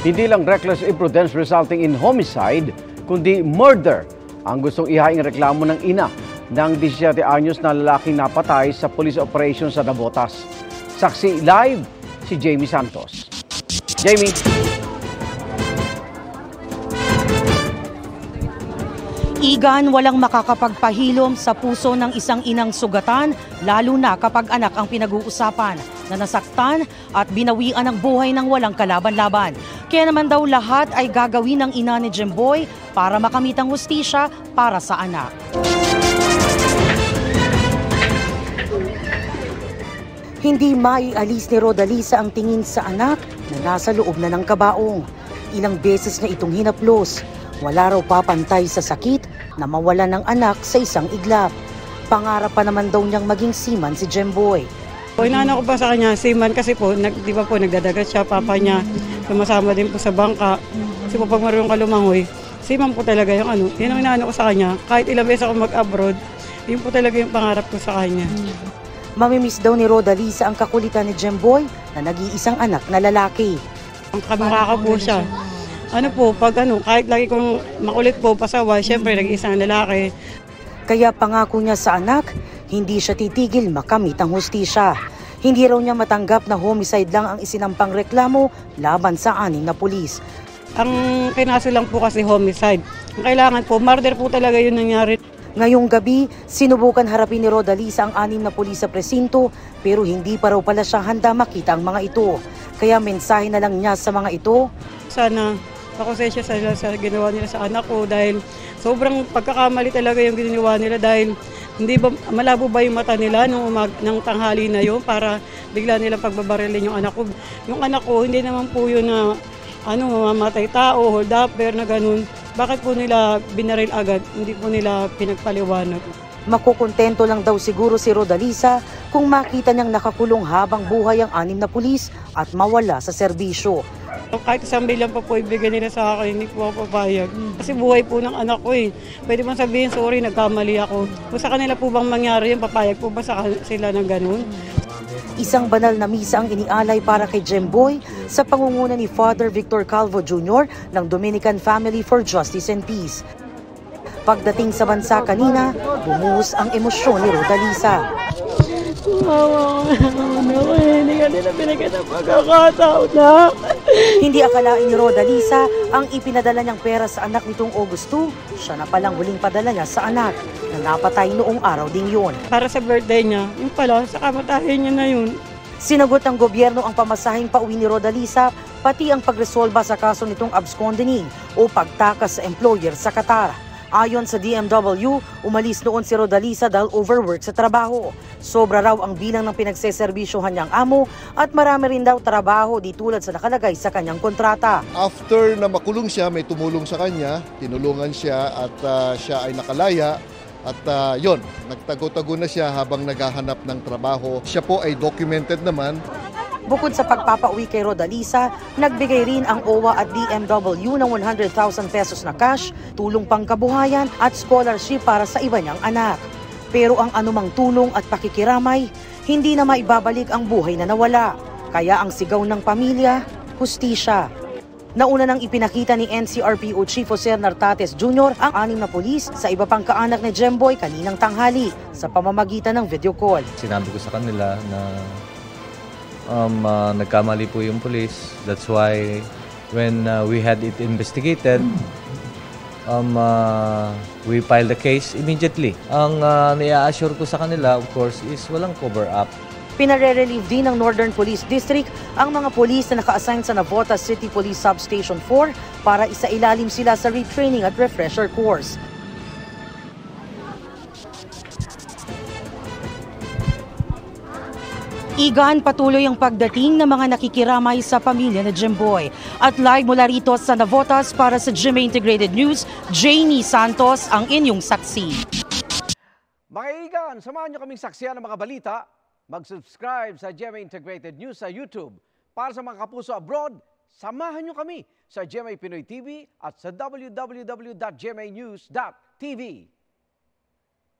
Hindi lang reckless imprudence resulting in homicide, kundi murder ang gustong ihaing reklamo ng ina ng 17 anyos na lalaking napatay sa police operation sa Navotas. Saksi live si Jamie Santos. Jamie. Igan, walang makakapagpahilom sa puso ng isang inang sugatan, lalo na kapag anak ang pinag-uusapan na nasaktan at binawian ng buhay ng walang kalaban-laban. Kaya naman daw lahat ay gagawin ng ina ni Jemboy para makamit ang hustisya para sa anak. Hindi maialis ni Rodalisa ang tingin sa anak na nasa loob na ng kabaong. Ilang beses na itong hinaplos. Wala raw papantay sa sakit na mawala ng anak sa isang iglap. Pangarap pa naman daw niyang maging seaman si Jemboy. Inaano ko pa sa kanya, seaman kasi po, di ba po nagdadagat siya, papa niya, sumasama din po sa bangka. Kasi po pag marunong ka lumangoy, seaman po talaga yung ano. Yun ang inaano ko sa kanya. Kahit ilang beses ako mag-abroad, yun po talaga yung pangarap ko sa kanya. Mamimiss daw ni Rodalisa ang kakulitan ni Jemboy na nag-iisang anak na lalaki. Ang kamukha po siya. Ano po, pag ano, kahit lagi kong makulit po, pasaway, syempre nag-iisang lalaki. Kaya pangako niya sa anak, hindi siya titigil makamit ang hustisya. Hindi raw niya matanggap na homicide lang ang isinampang reklamo laban sa 6 na pulis. Ang kinaso lang po kasi homicide. Ang kailangan po, murder po talaga yun nangyari. Ngayong gabi, sinubukan harapin ni Rodalisa ang 6 na pulis sa presinto pero hindi pa raw pala siya handa makita ang mga ito. Kaya mensahe na lang niya sa mga ito. Sana pakonsensya sa ginawa nila sa anak ko dahil sobrang pagkakamali talaga yung ginawa nila dahil hindi ba malabo ba yung mata nila ng tanghali na yun para bigla nilang pagbabarilin yung anak ko. Yung anak ko hindi naman po yun na mamamatay tao, hold upper na ganun. Bakit po nila binaril agad? Hindi po nila pinagpaliwanag. Makukontento lang daw siguro si Rodalisa kung makita niyang nakakulong habang buhay ang 6 na pulis at mawala sa serbisyo. Kahit 1 milyon pa po ibigay nila sa akin, hindi po ako papayag. Kasi buhay po ng anak ko eh. Pwede bang sabihin, sorry, nagkamali ako. Kung sa kanila po bang mangyari yun, papayag po ba sila ng ganun? Isang banal na misa ang inialay para kay Jemboy sa pangunguna ni Father Victor Calvo Jr. ng Dominican Family for Justice and Peace. Pagdating sa bansa kanina, bumuhos ang emosyon ni Rodalisa. Hindi ka nila binigyan ng pagkakataon na. Hindi akalain ni Rodalisa ang ipinadala niyang pera sa anak nitong August 2. Siya na palang huling padala niya sa anak na napatay noong araw ding yun. Para sa birthday niya, yung pala, sa kamatayan niya na yun. Sinagot ng gobyerno ang pamasahing pauwi ni Rodalisa, pati ang pagresolba sa kaso nitong absconding o pagtakas sa employer sa Qatar. Ayon sa DMW, umalis noon si Rodalisa dahil overwork sa trabaho. Sobra raw ang bilang ng pinagseserbisyohan niyang amo at marami rin daw trabaho di tulad sa nakalagay sa kanyang kontrata. After na makulong siya, may tumulong sa kanya, tinulungan siya at siya ay nakalaya. At yon, nagtago-tago na siya habang naghahanap ng trabaho. Siya po ay documented naman. Bukod sa pagpapauwi kay Rodalisa, nagbigay rin ang OWA at DMW ng 100,000 pesos na cash, tulong pangkabuhayan at scholarship para sa iba niyang anak. Pero ang anumang tulong at pakikiramay, hindi na maibabalik ang buhay na nawala. Kaya ang sigaw ng pamilya, hustisya. Nauna nang ipinakita ni NCRPO Chief Jose Nartates Jr. ang 6 na pulis sa iba pang kaanak ni Jemboy kaninang tanghali sa pamamagitan ng video call. Sinabi ko sa kanila na nagkamali po yung police. That's why when we had it investigated, we filed the case immediately. Ang nia-assure ko sa kanila, of course, is walang cover-up. Pinare-relieve din ng Northern Police District ang mga polis na naka-assign sa Navotas City Police Substation 4 para isailalim sila sa retraining at refresher course. Igan, patuloy ang pagdating ng mga nakikiramay sa pamilya na Jemboy. At live mula rito sa Navotas para sa GMA Integrated News, Jamie Santos ang inyong saksi. Mga Igan, samahan niyo kaming saksiyan ng mga balita. Mag-subscribe sa GMA Integrated News sa YouTube. Para sa mga kapuso abroad, samahan niyo kami sa GMA Pinoy TV at sa www.gmanews.tv.